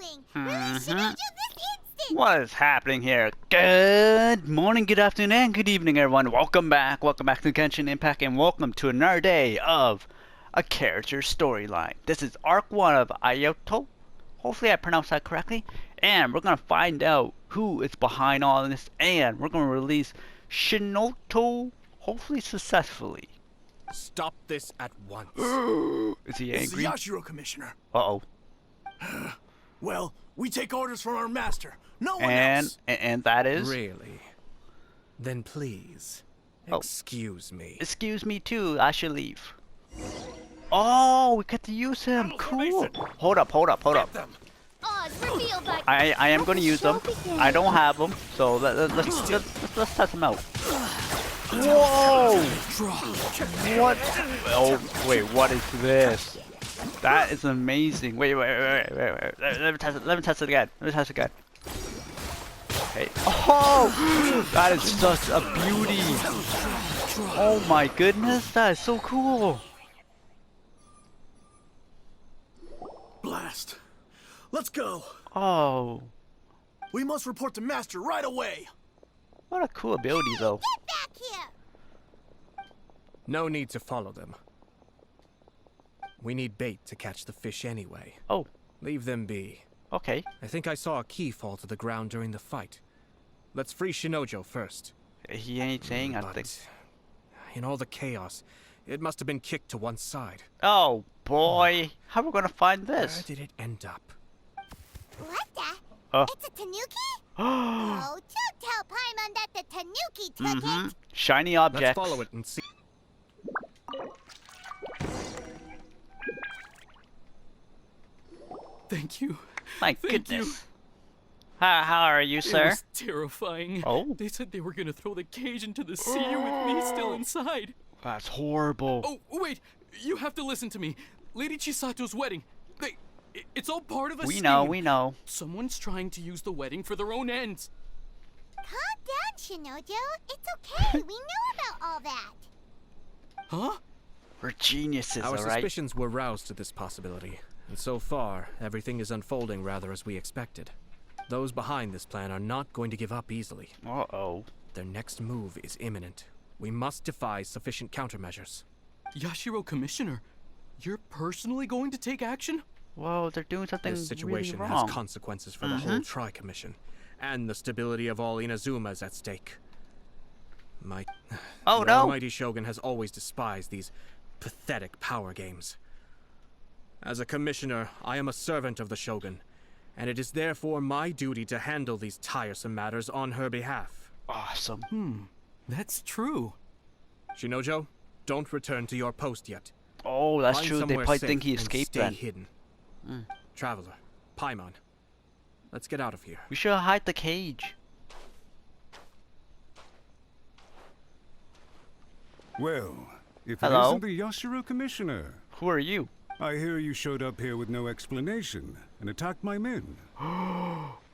happening? Really, Shinojo, this instant! What is happening here? Good morning, good afternoon, and good evening, everyone. Welcome back to Genshin Impact, and welcome to another day of a character storyline. This is Arc 1 of Ayato. Hopefully I pronounced that correctly. And we're going to find out who is behind all this, and we're going to release Shinoto, hopefully successfully. Stop this at once. Is he angry? This is Yashiro, Commissioner. Uh-oh. Well, we take orders from our master. No one else. And that is? Really? Then please, excuse me. Excuse me too, I should leave. Oh, we get to use him. Cool. Hold up. I am going to use them. I don't have them, so let's test them out. Whoa! What? Oh, wait, what is this? That is amazing. Wait. Let me test it again. Okay. Oh! That is such a beauty. Oh my goodness, that is so cool. Blast. Let's go. Oh. We must report to Master right away. What a cool ability, though. Get back here! No need to follow them. We need bait to catch the fish anyway. Oh. Leave them be. Okay. I think I saw a key fall to the ground during the fight. Let's free Shinojo first. He ain't saying anything. But in all the chaos, it must have been kicked to one side. Oh boy, how are we gonna find this? Where did it end up? What the? Oh. It's a tanuki? Oh, don't tell Paimon that the tanuki took it. Shiny objects. Let's follow it and see. Thank you. My Thank goodness. you. How are you, It sir? was terrifying. Oh. They said they were gonna throw the cage into the sea with me still inside. That's horrible. Oh, wait. You have to listen to me. Lady Chisato's wedding. It's all part of a scheme. We know. Someone's trying to use the wedding for their own ends. Calm down, Shinojo. It's okay. We know about all that. Huh? We're geniuses, Our alright? suspicions were roused to this possibility, and so far, everything is unfolding rather as we expected. Those behind this plan are not going to give up easily. Uh-oh. Their next move is imminent. We must devise sufficient countermeasures. Yashiro Commissioner, you're personally going to take action? Whoa, they're doing something This situation really wrong. has consequences for the whole Tri-Commission, and the stability of all Inazuma is at stake. The almighty Shogun has always despised these pathetic power games. As a commissioner, I am a servant of the Shogun, and it is therefore my duty to handle these tiresome matters on her behalf. Awesome. That's true. Shinojo, don't return to your post yet. Oh, that's Find true. They somewhere probably safe think he and escaped stay then. hidden. Traveler, Paimon, let's get out of here. We should hide the cage. Well, if Hello? it isn't the Yashiro Commissioner. Who are you? I hear you showed up here with no explanation and attacked my men.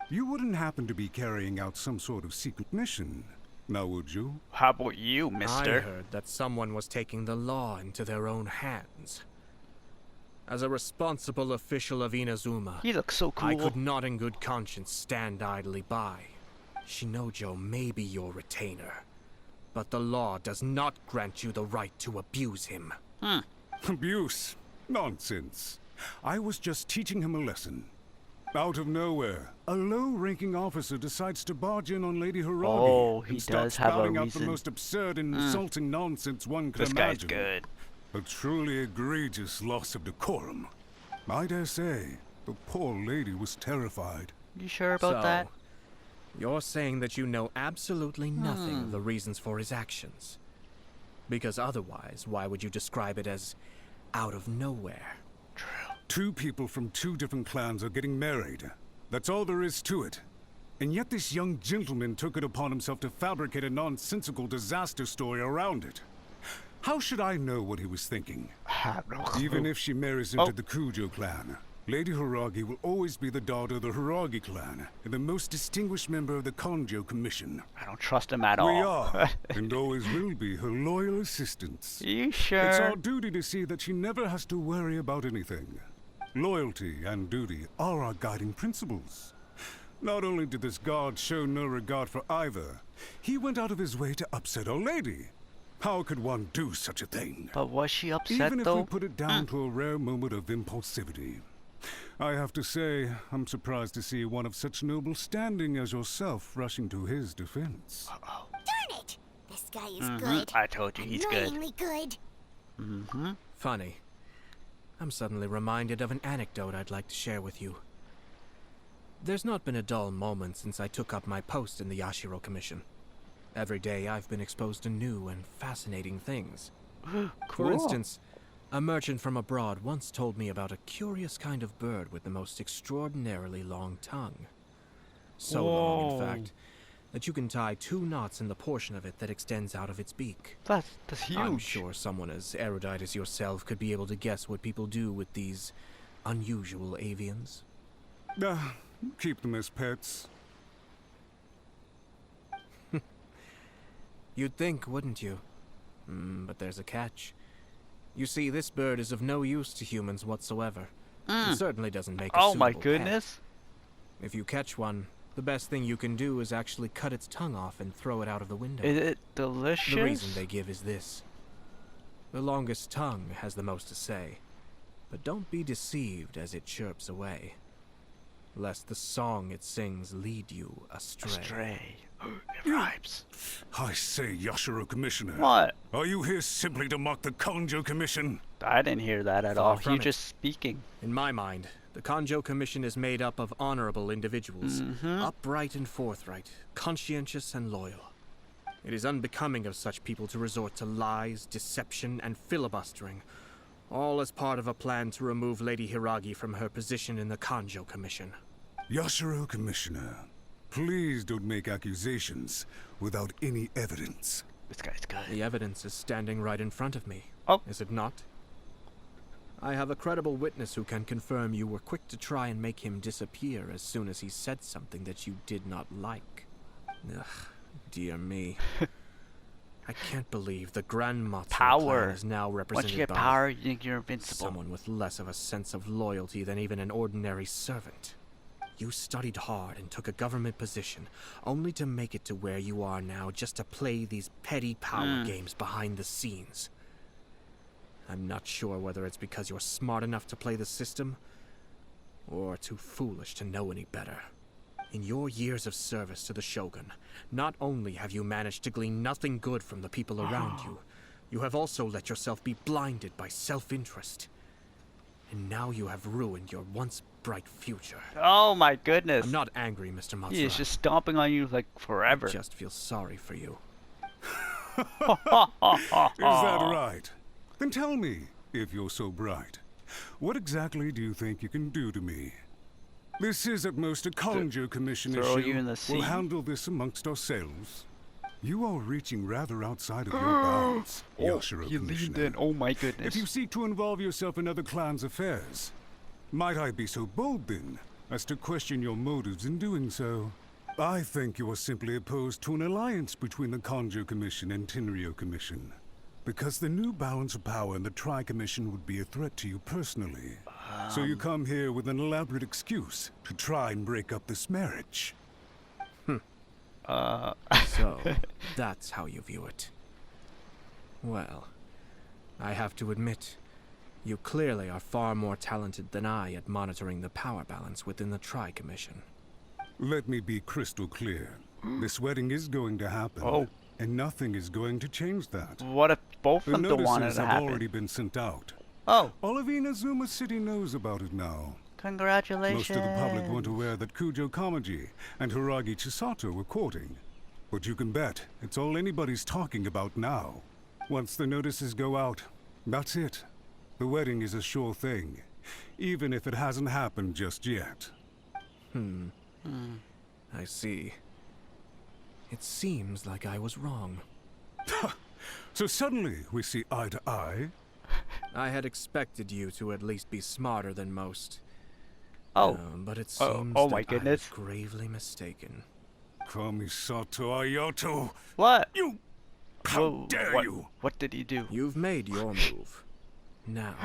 You wouldn't happen to be carrying out some sort of secret mission, now would you? How about you, I mister? heard that someone was taking the law into their own hands. As a responsible official of Inazuma, He looks so cool. I could not in good conscience stand idly by. Shinojo may be your retainer, but the law does not grant you the right to abuse him. Abuse? Nonsense. I was just teaching him a lesson. Out of nowhere, a low-ranking officer decides to barge in on Lady Hiragi Oh, he and start does have a spouting out reason. the most absurd and insulting nonsense one could This guy's imagine. good. A truly egregious loss of decorum. I dare say, the poor lady was terrified. You sure about that? You're saying that you know absolutely nothing of the reasons for his actions. Because otherwise, why would you describe it as out of nowhere? Two people from two different clans are getting married. That's all there is to it. And yet this young gentleman took it upon himself to fabricate a nonsensical disaster story around it. How should I know what he was thinking? Even if she marries into the Kujo clan, Lady Hiragi will always be the daughter of the Hiragi clan and the most distinguished member of the Konjo Commission. I don't trust him at all. We are, and always will be, her loyal assistants. You It's sure? our duty to see that she never has to worry about anything. Loyalty and duty are our guiding principles. Not only did this guard show no regard for either, he went out of his way to upset our lady. How could one do such a thing? But was she upset Even if though? we put it down to a rare moment of impulsivity. I have to say, I'm surprised to see one of such noble standing as yourself rushing to his defense. Darn it! This guy is good. I told you he's good. Annoyingly good. Funny. I'm suddenly reminded of an anecdote I'd like to share with you. There's not been a dull moment since I took up my post in the Yashiro Commission. Every day I've been exposed to new and fascinating things. Cool. For instance, a merchant from abroad once told me about a curious kind of bird with the most extraordinarily long tongue. So long, in Whoa. fact, that you can tie 2 knots in the portion of it that extends out of its beak. That's huge. I'm sure someone as erudite as yourself could be able to guess what people do with these unusual avians. Keep them as pets. You'd think, wouldn't you? But there's a catch. You see, this bird is of no use to humans whatsoever. It certainly doesn't make a Oh my suitable pet. goodness. If you catch one, the best thing you can do is actually cut its tongue off and throw it out of the window. Is it delicious? The reason they give is this. The longest tongue has the most to say. But don't be deceived as it chirps away, lest the song it sings lead you astray. Stray. It rhymes. I say, Yashiro Commissioner. What? Are you here simply to mock the Kanjo Commission? I didn't hear that at Far all. from You it. just speaking. In my mind, the Kanjo Commission is made up of honorable individuals, upright and forthright, conscientious and loyal. It is unbecoming of such people to resort to lies, deception, and filibustering, all as part of a plan to remove Lady Hiragi from her position in the Kanjo Commission. Yashiro Commissioner, please don't make accusations without any evidence. This guy's good. The evidence is standing right in front of me, Oh. is it not? I have a credible witness who can confirm you were quick to try and make him disappear as soon as he said something that you did not like. Ugh, dear me. I can't believe the Grand Matsu Power. clan is now Once represented you get by power, you think you're invincible. someone with less of a sense of loyalty than even an ordinary servant. You studied hard and took a government position, only to make it to where you are now just to play these petty power games behind the scenes. I'm not sure whether it's because you're smart enough to play the system, or too foolish to know any better. In your years of service to the Shogun, not only have you managed to glean nothing good from the people around you, you have also let yourself be blinded by self-interest. And now you have ruined your once bright future. Oh my goodness. I'm not angry, Mr. Matsura. He is just stomping on you like forever. I just feel sorry for you. Is that right? Then tell me, if you're so bright, what exactly do you think you can do to me? This is at most a Kanjo Commission throw issue. you in the sea? We'll handle this amongst ourselves. You are reaching rather outside of your bounds, Yashiro He leaned Commissioner. in. Oh my goodness. If you seek to involve yourself in other clans' affairs, might I be so bold then as to question your motives in doing so? I think you are simply opposed to an alliance between the Kanjo Commission and Tenryo Commission, because the new balance of power in the Tri-Commission would be a threat to you personally. So you come here with an elaborate excuse to try and break up this marriage. So, that's how you view it. Well, I have to admit, you clearly are far more talented than I at monitoring the power balance within the Tri-Commission. Let me be crystal clear. This wedding is going to happen, Oh. and nothing is going to change that. What if both The of them don't want it notices to have happen? already been sent out. Oh, All of Inazuma City knows about it now. congratulations. Most of the public weren't aware that Kujo Kamaji and Hiragi Chisato were courting. But you can bet it's all anybody's talking about now. Once the notices go out, that's it. The wedding is a sure thing, even if it hasn't happened just yet. I see. It seems like I was wrong. So suddenly we see eye to eye. I had expected you to at least be smarter than most. Oh, But it Oh, seems oh my that I goodness. was gravely mistaken. Kamisato Ayato, what? you! How Whoa, dare what, you! What did he do? You've made your move. Now,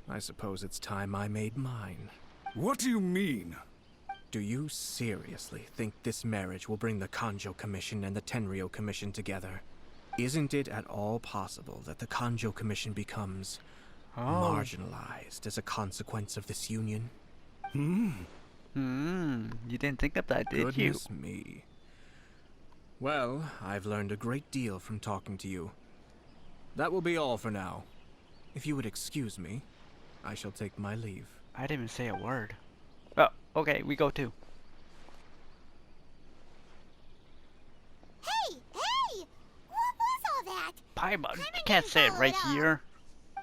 I suppose it's time I made mine. What do you mean? Do you seriously think this marriage will bring the Kanjo Commission and the Tenryou Commission together? Isn't it at all possible that the Kanjo Commission becomes marginalized as a consequence of this union? You didn't think of that, did you? Goodness me. Well, I've learned a great deal from talking to you. That will be all for now. If you would excuse me, I shall take my leave. I didn't even say a word. Oh, okay, we go too. Hey! What was all that? Paimon, you can't say it right here.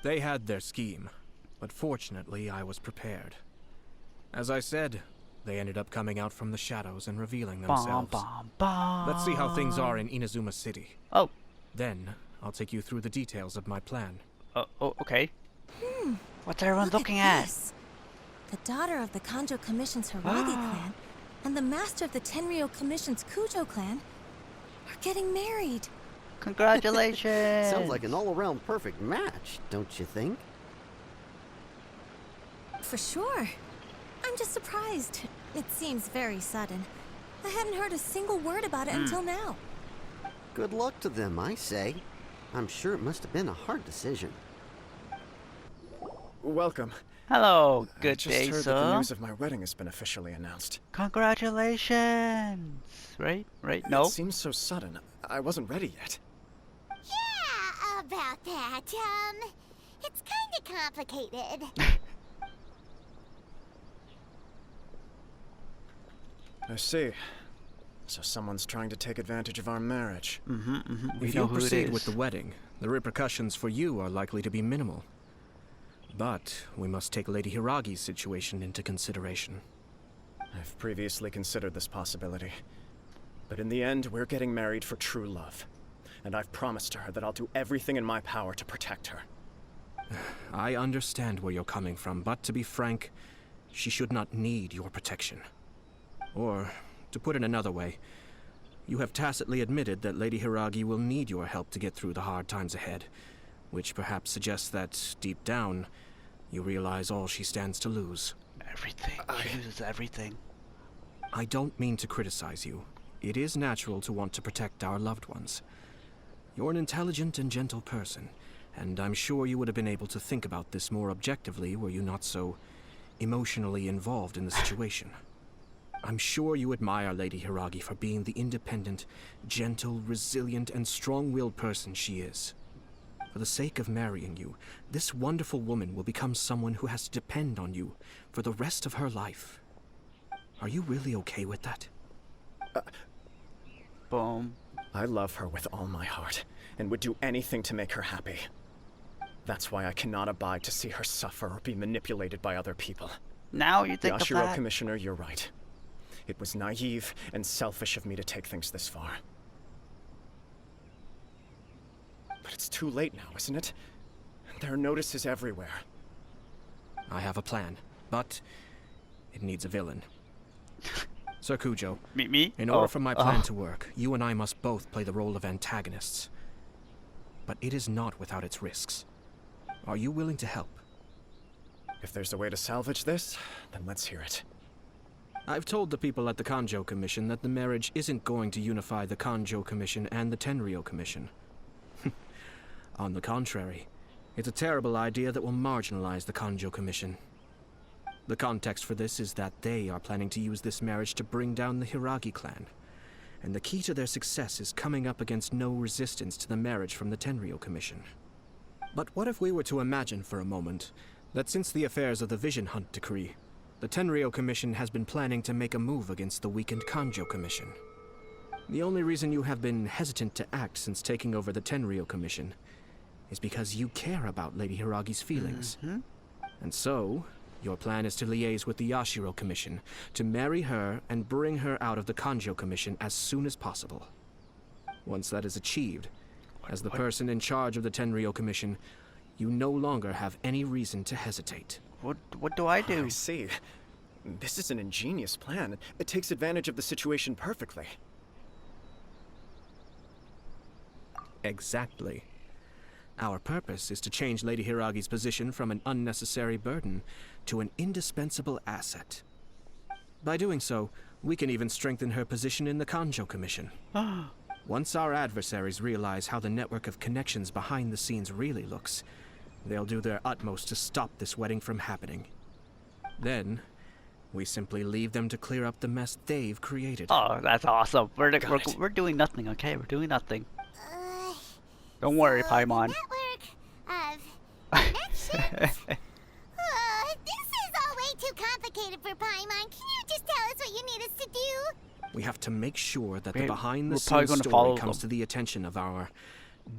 They had their scheme, but fortunately I was prepared. As I said, they ended up coming out from the shadows and revealing themselves. Let's see how things are in Inazuma City. Oh. Then, I'll take you through the details of my plan. Oh, okay. What's everyone looking at? This. The daughter of the Kanjo Commission's Hiragi clan and the master of the Tenryou Commission's Kujo clan are getting married. Congratulations! Sounds like an all-around perfect match, don't you think? For sure. I'm just surprised. It seems very sudden. I hadn't heard a single word about it until now. Good luck to them, I say. I'm sure it must have been a hard decision. Welcome. Hello, I good just day, heard sir. that the news of my wedding has been officially announced. Congratulations! Right? No? It seems so sudden. I wasn't ready yet. Yeah, about that. It's kinda complicated. I see. So someone's trying to take advantage of our marriage. We If know you who it proceed is. with the wedding, the repercussions for you are likely to be minimal. But we must take Lady Hiragi's situation into consideration. I've previously considered this possibility. But in the end, we're getting married for true love. And I've promised her that I'll do everything in my power to protect her. I understand where you're coming from, but to be frank, she should not need your protection. Or, to put it another way, you have tacitly admitted that Lady Hiragi will need your help to get through the hard times ahead, which perhaps suggests that, deep down, you realize all she stands to lose. Everything. She loses everything. I don't mean to criticize you. It is natural to want to protect our loved ones. You're an intelligent and gentle person, and I'm sure you would have been able to think about this more objectively were you not so emotionally involved in the situation. I'm sure you admire Lady Hiragi for being the independent, gentle, resilient, and strong-willed person she is. For the sake of marrying you, this wonderful woman will become someone who has to depend on you for the rest of her life. Are you really okay with that? Boom. I love her with all my heart, and would do anything to make her happy. That's why I cannot abide to see her suffer or be manipulated by other people. Now you think of Yashiro that? Commissioner, you're right. It was naive and selfish of me to take things this far. But it's too late now, isn't it? There are notices everywhere. I have a plan, but it needs a villain. Sir Kujo, Me? in order for my plan to work, you and I must both play the role of antagonists. But it is not without its risks. Are you willing to help? If there's a way to salvage this, then let's hear it. I've told the people at the Kanjo Commission that the marriage isn't going to unify the Kanjo Commission and the Tenryou Commission. On the contrary, it's a terrible idea that will marginalize the Kanjo Commission. The context for this is that they are planning to use this marriage to bring down the Hiragi clan. And the key to their success is coming up against no resistance to the marriage from the Tenryou Commission. But what if we were to imagine for a moment that since the affairs of the Vision Hunt decree, the Tenryou Commission has been planning to make a move against the weakened Kanjo Commission? The only reason you have been hesitant to act since taking over the Tenryou Commission is because you care about Lady Hiragi's feelings. And so, your plan is to liaise with the Yashiro Commission, to marry her and bring her out of the Kanjo Commission as soon as possible. Once that is achieved, as the person in charge of the Tenryou Commission, you no longer have any reason to hesitate. What do I do? I see. This is an ingenious plan. It takes advantage of the situation perfectly. Exactly. Our purpose is to change Lady Hiragi's position from an unnecessary burden to an indispensable asset. By doing so, we can even strengthen her position in the Kanjo Commission. Once our adversaries realize how the network of connections behind the scenes really looks, they'll do their utmost to stop this wedding from happening. Then, we simply leave them to clear up the mess they've created. Oh, that's awesome. We're doing nothing, okay? We're doing nothing. Don't worry, Paimon. Network of connections? This is all way too complicated for Paimon. Can you just tell us what you need us to do? We have to make sure that the We're probably behind-the-scenes gonna follow story comes them. to the attention of our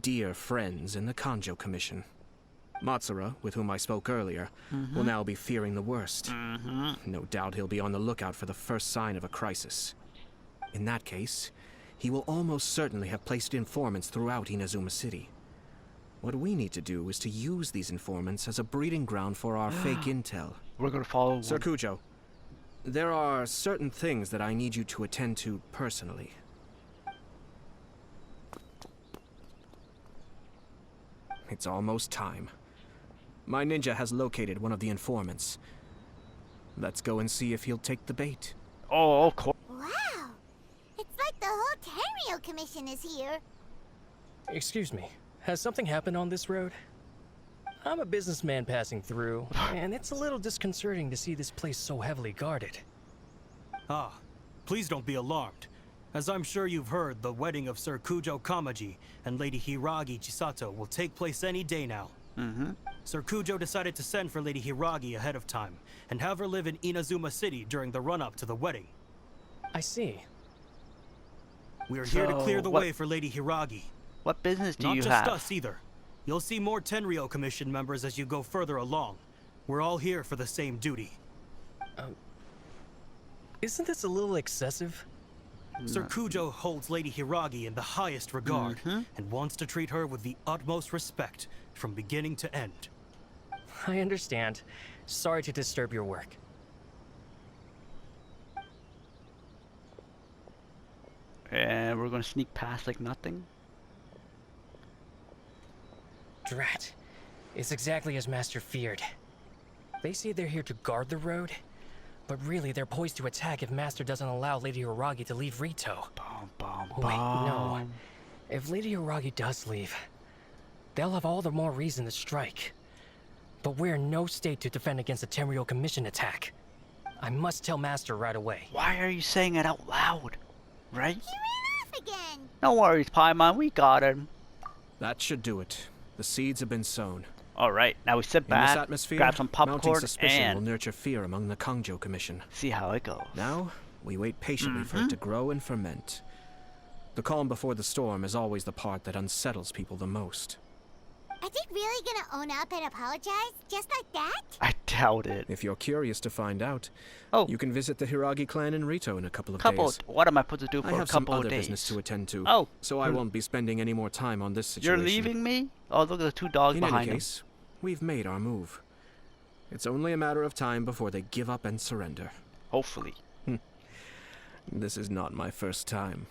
dear friends in the Kanjo Commission. Matsura, with whom I spoke earlier, will now be fearing the worst. No doubt he'll be on the lookout for the first sign of a crisis. In that case, he will almost certainly have placed informants throughout Inazuma City. What we need to do is to use these informants as a breeding ground for our fake intel. We're gonna follow Sir one. Kujo, there are certain things that I need you to attend to personally. It's almost time. My ninja has located one of the informants. Let's go and see if he'll take the bait. Oh, of course. Wow. It's like the whole Tenryou Commission is here. Excuse me, has something happened on this road? I'm a businessman passing through, and it's a little disconcerting to see this place so heavily guarded. Ah, please don't be alarmed. As I'm sure you've heard, the wedding of Sir Kujo Kamaji and Lady Hiragi Chisato will take place any day now. Sir Kujo decided to send for Lady Hiragi ahead of time and have her live in Inazuma City during the run-up to the wedding. I see. We are here to So, clear the what- way for Lady Hiragi. What business do Not you just have? us either. You'll see more Tenryou Commission members as you go further along. We're all here for the same duty. Isn't this a little excessive? Sir Kujo holds Lady Hiragi in the highest regard and wants to treat her with the utmost respect from beginning to end. I understand. Sorry to disturb your work. And we're gonna sneak past like nothing. Drat. It's exactly as Master feared. They say they're here to guard the road, but really they're poised to attack if Master doesn't allow Lady Hiragi to leave Rito. Wait, no. If Lady Hiragi does leave, they'll have all the more reason to strike. But we're in no state to defend against a Tenryou Commission attack. I must tell Master right away. Why are you saying it out loud? Right? He ran off again. No worries, Paimon. We got him. That should do it. The seeds have been sown. All right. Now we sit In this back, atmosphere, grab some mounting popcorn, suspicion will and nurture fear among the Kanjo Commission. see how it goes. Now, we wait patiently for it to grow and ferment. The calm before the storm is always the part that unsettles people the most. Are they really gonna own up and apologize? Just like that? I doubt it. If you're curious to find out, Oh. you can visit the Hiragi clan in Rito in a couple of Couple. days. What am I supposed to do I for a have some couple of other days? business to attend to, Oh. so I won't be spending any more time on this You're situation. leaving me? Oh, look at the two dogs In behind any case, we've made our move. It's only a matter of time before they give up and surrender. him. Hopefully. This is not my first time.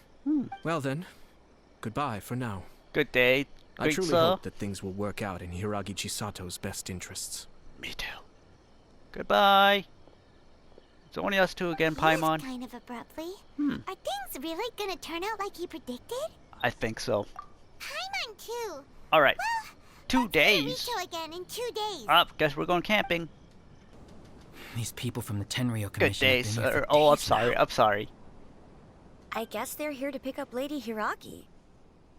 Well then, goodbye for now. Good day. I Great, truly sir. hope that things will work out in Hiragi Chisato's best interests. Me too. Goodbye. It's only us two again, He left Paimon. kind of abruptly. Are things really gonna turn out like he predicted? I think so. Paimon too. All right. Well, 2 let's see days. Rito again in 2 days. Up. Guess we're going camping. These people from the Tenryou Good Commission day, have been here sir. for Oh, I'm days sorry. now. I'm sorry. I guess they're here to pick up Lady Hiragi.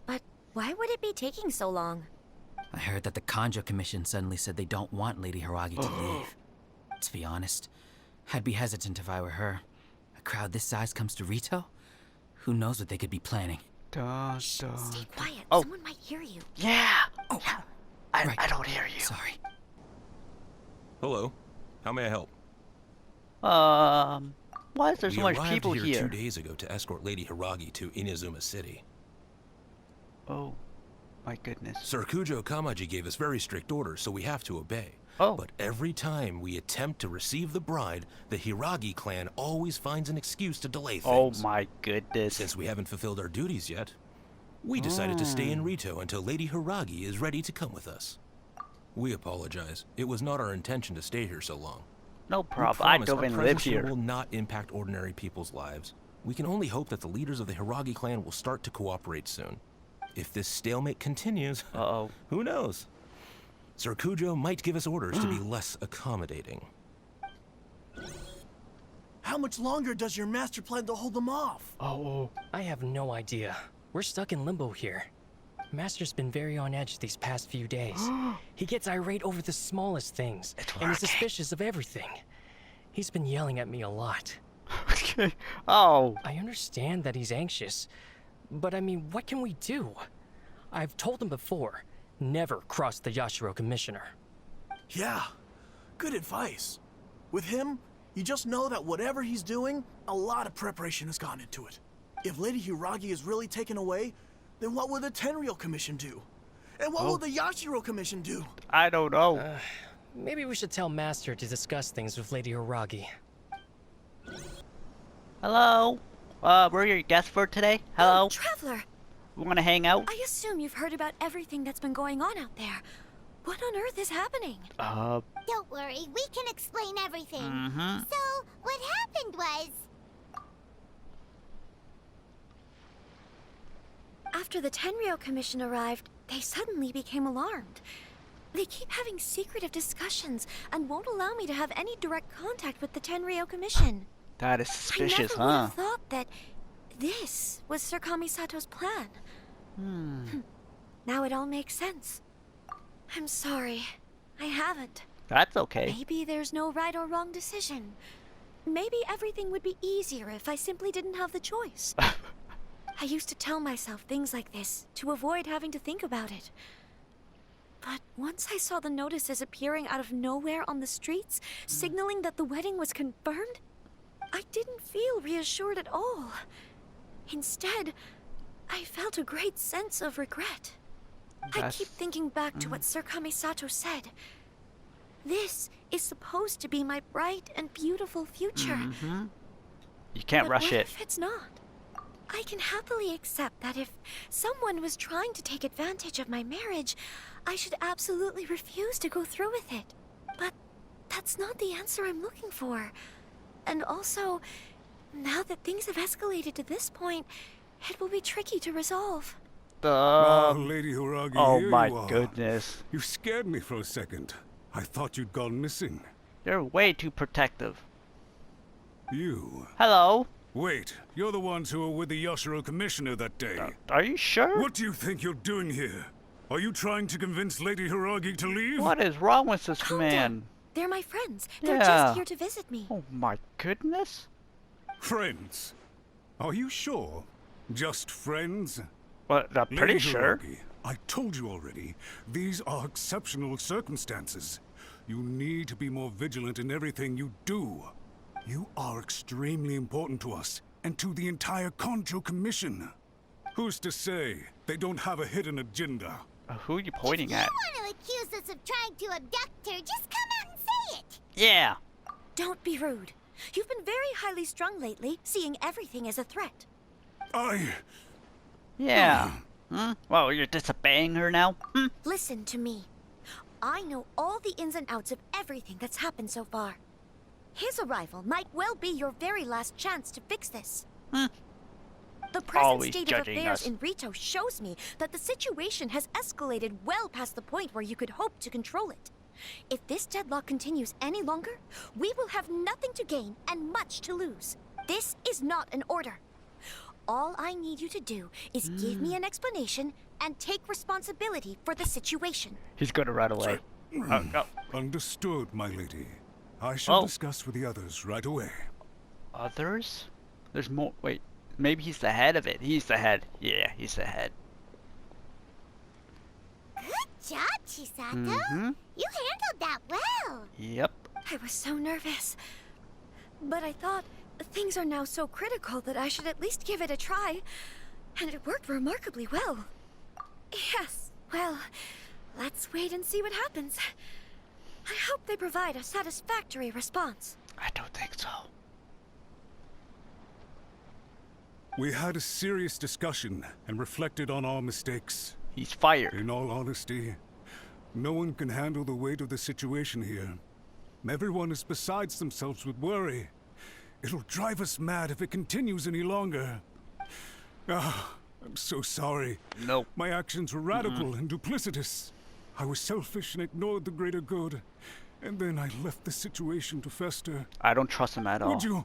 But why would it be taking so long? I heard that the Kanjo Commission suddenly said they don't want Lady Hiragi to leave. To be honest, I'd be hesitant if I were her. A crowd this size comes to Rito? Who knows what they could be planning? Stay quiet. Oh. Someone might hear you. Yeah. Oh, Yeah. right. I don't hear you. Sorry. Hello. How may I help? Why is there so We much arrived people here here? 2 days ago to escort Lady Hiragi to Inazuma City. Oh, my goodness. Sir Kujo Kamaji gave us very strict orders, so we have to obey. Oh. But every time we attempt to receive the bride, the Hiragi clan always finds an excuse to delay Oh things. my goodness. Since we haven't fulfilled our duties yet, We decided to stay in Rito until Lady Hiragi is ready to come with us. We apologize. It was not our intention to stay here so long. No We problem. I promise don't our even live presence here. will not impact ordinary people's lives. We can only hope that the leaders of the Hiragi clan will start to cooperate soon. If this stalemate continues, who knows? Sir Kujo might give us orders to be less accommodating. How much longer does your master plan to hold them off? I have no idea. We're stuck in limbo here. Master's been very on edge these past few days. He gets irate over the smallest things, and he's suspicious of everything. He's been yelling at me a lot. Okay. Oh. I understand that he's anxious, but I mean, what can we do? I've told him before, never cross the Yashiro Commissioner. Yeah, good advice. With him, you just know that whatever he's doing, a lot of preparation has gone into it. If Lady Hiragi is really taken away, then what will the Tenryou Commission do? And what will the Yashiro Commission do? I don't know. Maybe we should tell Master to discuss things with Lady Hiragi. Hello? We're your guests for today? Hello? Oh, Traveler! We want to hang out? I assume you've heard about everything that's been going on out there. What on earth is happening? Don't worry, we can explain everything. So, what happened was... After the Tenryou Commission arrived, they suddenly became alarmed. They keep having secretive discussions and won't allow me to have any direct contact with the Tenryou Commission. That is suspicious, I never would have thought that this was Sir Kamisato's plan. Now it all makes sense. I'm sorry. I haven't. That's okay. Maybe there's no right or wrong decision. Maybe everything would be easier if I simply didn't have the choice. I used to tell myself things like this to avoid having to think about it. But once I saw the notices appearing out of nowhere on the streets, signaling that the wedding was confirmed, I didn't feel reassured at all. Instead, I felt a great sense of regret. I keep thinking back to what Sir Kamisato said. This is supposed to be my bright and beautiful future. You can't rush what it. if it's not? I can happily accept that if someone was trying to take advantage of my marriage, I should absolutely refuse to go through with it. But that's not the answer I'm looking for. And also, now that things have escalated to this point, it will be tricky to resolve. Lady Hiragi, oh here my you are. goodness. You scared me for a second. I thought you'd gone missing. You're way too protective. You? Hello? Wait, you're the ones who were with the Yashiro Commissioner that day. Are you sure? What do you think you're doing here? Are you trying to convince Lady Hiragi to leave? What is wrong with this Calm man? down. They're my friends. They're Yeah. just here to visit me. Oh my goodness. Friends? Are you sure? Just friends? Well, I'm pretty Lady sure. Hiragi, I told you already, these are exceptional circumstances. You need to be more vigilant in everything you do. You are extremely important to us, and to the entire Kanjo Commission. Who's to say they don't have a hidden agenda? Who are you pointing If at? you want to accuse us of trying to abduct her, just come out and say it. Yeah. Don't be rude. You've been very highly strung lately, seeing everything as a threat. Yeah. Well, you're disobeying her now? Listen to me. I know all the ins and outs of everything that's happened so far. His arrival might well be your very last chance to fix this. The present Always state of judging affairs us. in Rito shows me that the situation has escalated well past the point where you could hope to control it. If this deadlock continues any longer, we will have nothing to gain and much to lose. This is not an order. All I need you to do is give me an explanation and take responsibility for the situation. He's gonna run away. Understood, my lady. I shall discuss with the others right away. Others? There's more. Wait, maybe he's the head of it. He's the head. Yeah, he's the head. Good job, Chisato. You handled that well. Yep. I was so nervous. But I thought things are now so critical that I should at least give it a try. And it worked remarkably well. Yes, well, let's wait and see what happens. I hope they provide a satisfactory response. I don't think so. We had a serious discussion and reflected on our mistakes. He's fired. In all honesty, no one can handle the weight of the situation here. Everyone is besides themselves with worry. It'll drive us mad if it continues any longer. Ah, I'm so sorry. No. My actions were radical and duplicitous. I was selfish and ignored the greater good. And then I left the situation to fester. I don't trust him at all. Would you?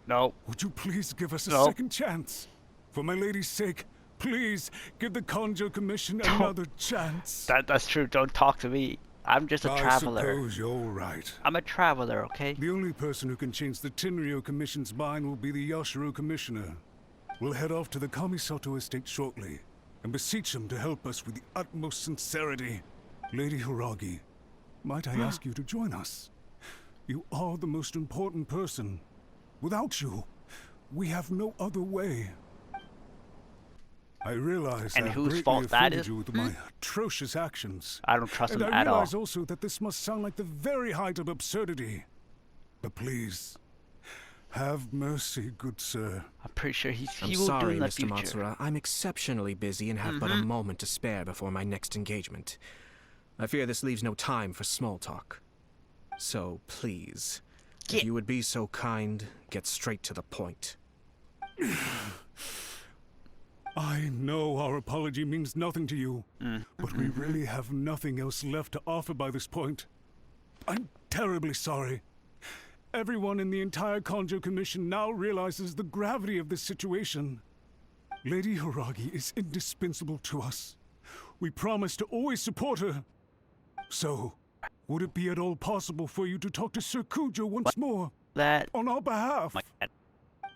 No. Would you please give us a No. second chance? For my lady's sake, please give the Conjo Commission another chance. That's true. Don't talk to me. I'm just a traveler. I suppose you're right. I'm a traveler, okay? The only person who can change the Tenryou Commission's mind will be the Yashiro Commissioner. We'll head off to the Kamisato estate shortly and beseech him to help us with the utmost sincerity. Lady Hiragi, might I ask you to join us? You are the most important person. Without you, we have no other way. I realize And I have whose greatly fault that offended is? you with my atrocious actions. I don't trust him and I at all. realize also that this must sound like the very height of absurdity. But please, have mercy, good sir. I'm pretty sure he I'm will do sorry, in the Mr. future. Matsura. I'm exceptionally busy and have but a moment to spare before my next engagement. I fear this leaves no time for small talk. So, please, if you would be so kind, get straight to the point. I know our apology means nothing to you, but we really have nothing else left to offer by this point. I'm terribly sorry. Everyone in the entire Conjo Commission now realizes the gravity of this situation. Lady Hiragi is indispensable to us. We promise to always support her. So, would it be at all possible for you to talk to Sir Kujo once more? On our behalf?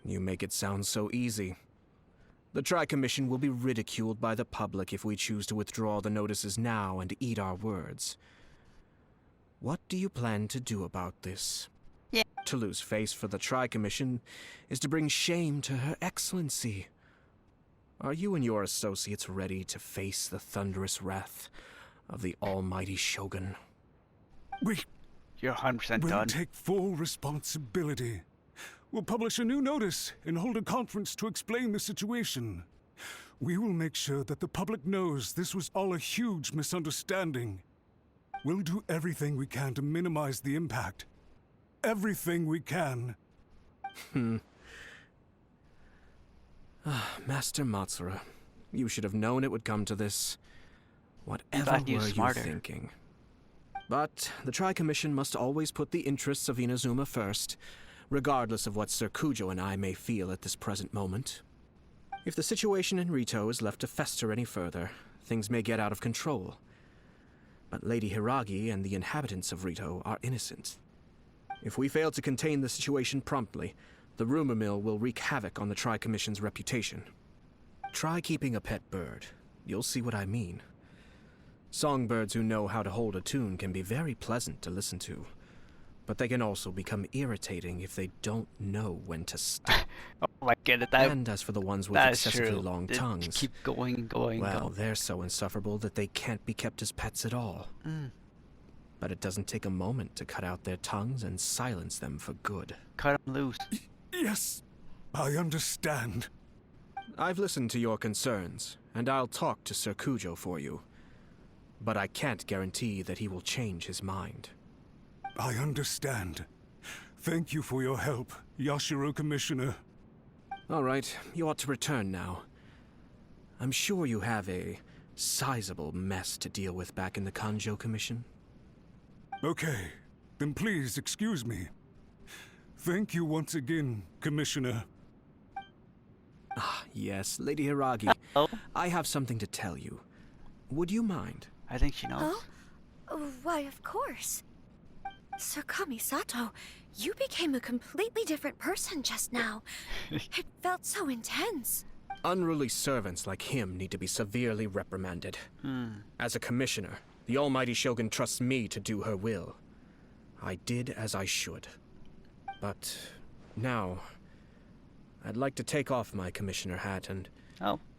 You make it sound so easy. The Tri-Commission will be ridiculed by the public if we choose to withdraw the notices now and eat our words. What do you plan to do about this? To lose face for the Tri-Commission is to bring shame to Her Excellency. Are you and your associates ready to face the thunderous wrath of the almighty Shogun? You're 100% We'll done. take full responsibility. We'll publish a new notice and hold a conference to explain the situation. We will make sure that the public knows this was all a huge misunderstanding. We'll do everything we can to minimize the impact. Everything we can. Master Matsura, you should have known it would come to this. Whatever thought he were was you smarter. thinking? But the Tri-Commission must always put the interests of Inazuma first, regardless of what Sir Kujo and I may feel at this present moment. If the situation in Rito is left to fester any further, things may get out of control. But Lady Hiragi and the inhabitants of Rito are innocent. If we fail to contain the situation promptly, the rumor mill will wreak havoc on the Tri-Commission's reputation. Try keeping a pet bird. You'll see what I mean. Songbirds who know how to hold a tune can be very pleasant to listen to, but they can also become irritating if they don't know when to stop. Oh, I get it. And as for the ones with that's excessively true. long They tongues, keep going. well, they're so insufferable that they can't be kept as pets at all. But it doesn't take a moment to cut out their tongues and silence them for good. Cut them loose. Yes, I understand. I've listened to your concerns, and I'll talk to Sir Kujo for you. But I can't guarantee that he will change his mind. I understand. Thank you for your help, Yashiro Commissioner. All right, you ought to return now. I'm sure you have a sizable mess to deal with back in the Kanjo Commission. Okay, then please excuse me. Thank you once again, Commissioner. Ah, yes, Lady Hiragi. I have something to tell you. Would you mind? I think she knows. Oh, why, of course. Sir Kamisato, you became a completely different person just now. It felt so intense. Unruly servants like him need to be severely reprimanded. As a commissioner, the almighty Shogun trusts me to do her will. I did as I should. But now, I'd like to take off my commissioner hat and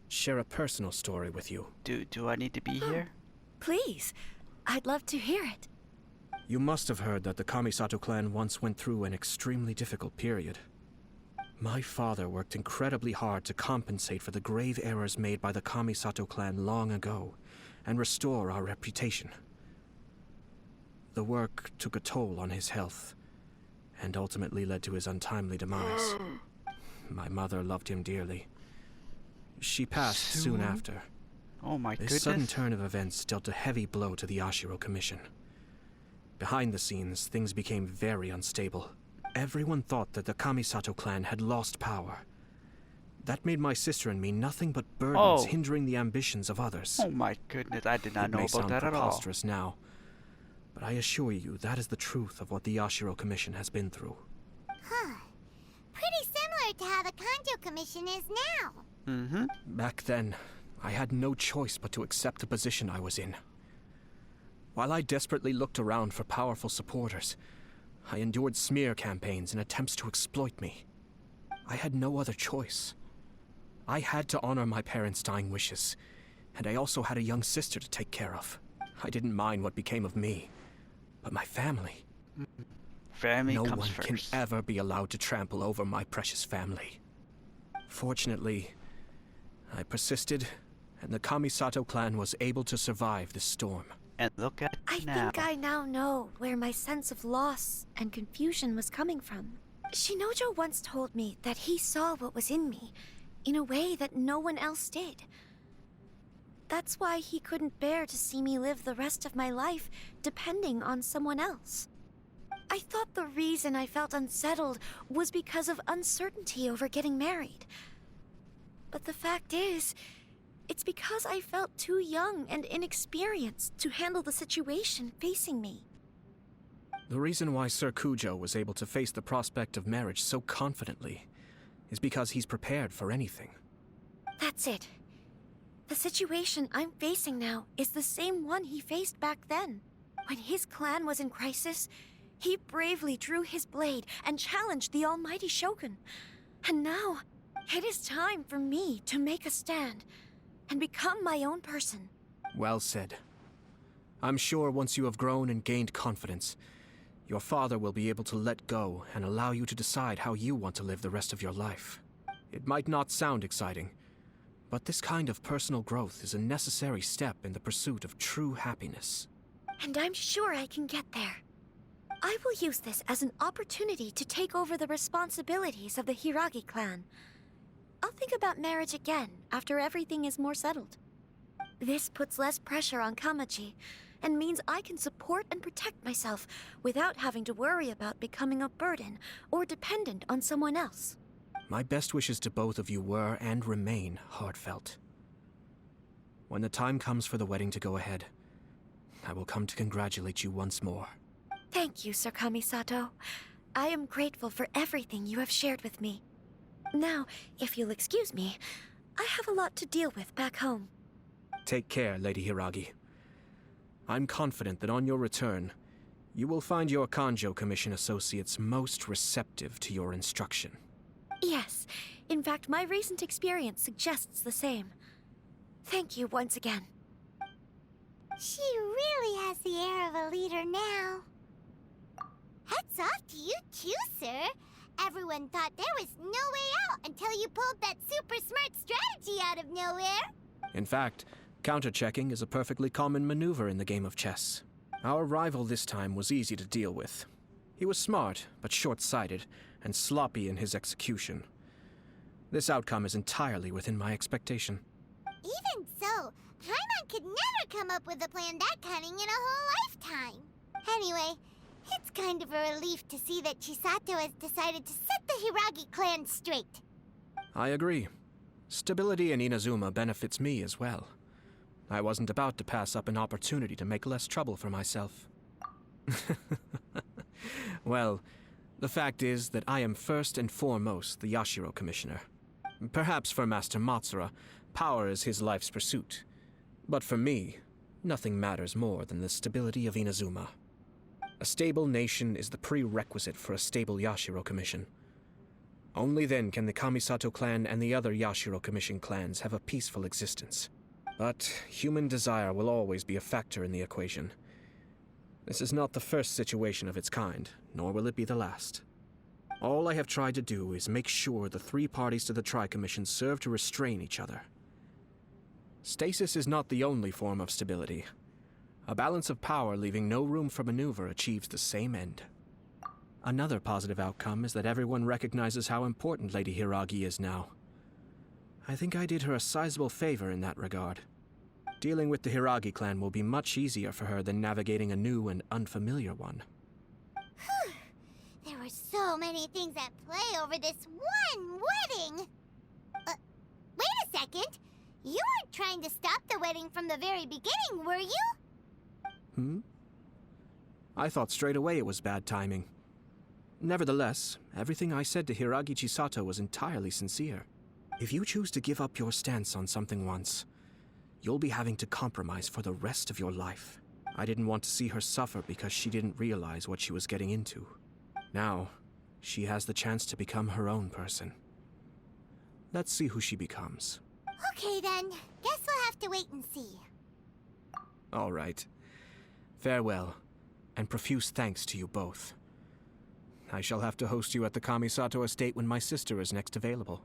share a personal story with you. Do I need to be here? Please, I'd love to hear it. You must have heard that the Kamisato clan once went through an extremely difficult period. My father worked incredibly hard to compensate for the grave errors made by the Kamisato clan long ago, and restore our reputation. The work took a toll on his health, and ultimately led to his untimely demise. My mother loved him dearly. She passed soon after. Oh my goodness. This sudden turn of events dealt a heavy blow to the Yashiro Commission. Behind the scenes, things became very unstable. Everyone thought that the Kamisato clan had lost power. That made my sister and me nothing but burdens, hindering the ambitions of others. Oh my goodness, I did not know about that at all. It may sound preposterous now, but I assure you that is the truth of what the Yashiro Commission has been through. Huh. Pretty similar to how the Kanjo Commission is now. Back then, I had no choice but to accept the position I was in. While I desperately looked around for powerful supporters, I endured smear campaigns and attempts to exploit me. I had no other choice. I had to honor my parents' dying wishes, and I also had a young sister to take care of. I didn't mind what became of me, but my family. Family no comes one first. can ever be allowed to trample over my precious family. Fortunately, I persisted, and the Kamisato clan was able to survive this storm. And look at I now. think I now know where my sense of loss and confusion was coming from. Shinojo once told me that he saw what was in me in a way that no one else did. That's why he couldn't bear to see me live the rest of my life depending on someone else. I thought the reason I felt unsettled was because of uncertainty over getting married. But the fact is, it's because I felt too young and inexperienced to handle the situation facing me. The reason why Sir Kujo was able to face the prospect of marriage so confidently is because he's prepared for anything. That's it. The situation I'm facing now is the same one he faced back then. When his clan was in crisis, he bravely drew his blade and challenged the almighty Shogun. And now, it is time for me to make a stand and become my own person. Well said. I'm sure once you have grown and gained confidence, your father will be able to let go and allow you to decide how you want to live the rest of your life. It might not sound exciting, but this kind of personal growth is a necessary step in the pursuit of true happiness. And I'm sure I can get there. I will use this as an opportunity to take over the responsibilities of the Hiragi clan. I'll think about marriage again after everything is more settled. This puts less pressure on Kamaji, and means I can support and protect myself without having to worry about becoming a burden or dependent on someone else. My best wishes to both of you were and remain heartfelt. When the time comes for the wedding to go ahead, I will come to congratulate you once more. Thank you, Sir Kamisato. I am grateful for everything you have shared with me. Now, if you'll excuse me, I have a lot to deal with back home. Take care, Lady Hiragi. I'm confident that on your return, you will find your Kanjo Commission associates most receptive to your instruction. Yes, in fact, my recent experience suggests the same. Thank you once again. She really has the air of a leader now. Hats off to you too, sir. Everyone thought there was no way out until you pulled that super smart strategy out of nowhere. In fact, counter-checking is a perfectly common maneuver in the game of chess. Our rival this time was easy to deal with. He was smart, but short-sighted, and sloppy in his execution. This outcome is entirely within my expectation. Even so, Paimon could never come up with a plan that cunning in a whole lifetime. Anyway, it's kind of a relief to see that Chisato has decided to set the Hiragi clan straight. I agree. Stability in Inazuma benefits me as well. I wasn't about to pass up an opportunity to make less trouble for myself. Well, the fact is that I am first and foremost the Yashiro Commissioner. Perhaps for Master Matsura, power is his life's pursuit. But for me, nothing matters more than the stability of Inazuma. A stable nation is the prerequisite for a stable Yashiro Commission. Only then can the Kamisato clan and the other Yashiro Commission clans have a peaceful existence. But human desire will always be a factor in the equation. This is not the first situation of its kind, nor will it be the last. All I have tried to do is make sure the three parties to the Tri-Commission serve to restrain each other. Stasis is not the only form of stability. A balance of power leaving no room for maneuver achieves the same end. Another positive outcome is that everyone recognizes how important Lady Hiragi is now. I think I did her a sizable favor in that regard. Dealing with the Hiragi clan will be much easier for her than navigating a new and unfamiliar one. There were so many things at play over this one wedding! Wait a second! You weren't trying to stop the wedding from the very beginning, were you? I thought straight away it was bad timing. Nevertheless, everything I said to Hiragi Chisato was entirely sincere. If you choose to give up your stance on something once, you'll be having to compromise for the rest of your life. I didn't want to see her suffer because she didn't realize what she was getting into. Now, she has the chance to become her own person. Let's see who she becomes. Okay then, guess we'll have to wait and see. All right. Farewell, and profuse thanks to you both. I shall have to host you at the Kamisato estate when my sister is next available.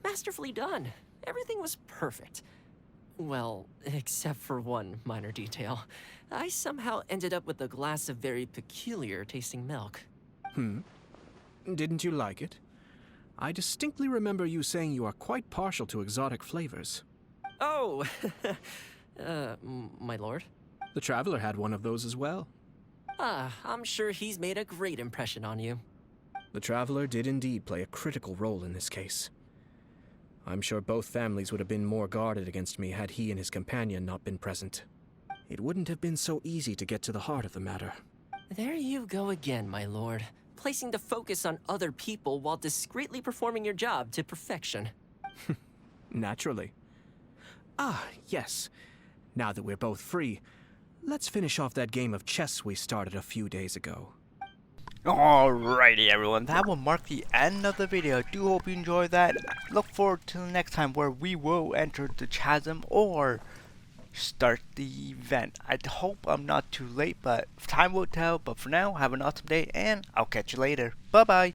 Masterfully done. Everything was perfect. Well, except for one minor detail. I somehow ended up with a glass of very peculiar tasting milk. Didn't you like it? I distinctly remember you saying you are quite partial to exotic flavors. Oh, my lord? The Traveler had one of those as well. I'm sure he's made a great impression on you. The Traveler did indeed play a critical role in this case. I'm sure both families would have been more guarded against me had he and his companion not been present. It wouldn't have been so easy to get to the heart of the matter. There you go again, my lord. Placing the focus on other people while discreetly performing your job to perfection. Naturally. Yes. Now that we're both free, let's finish off that game of chess we started a few days ago. Alrighty everyone, that will mark the end of the video. I do hope you enjoyed that. Look forward to the next time where we will enter the Chasm or start the event. I hope I'm not too late, but time will tell. But for now, have an awesome day and I'll catch you later. Bye bye.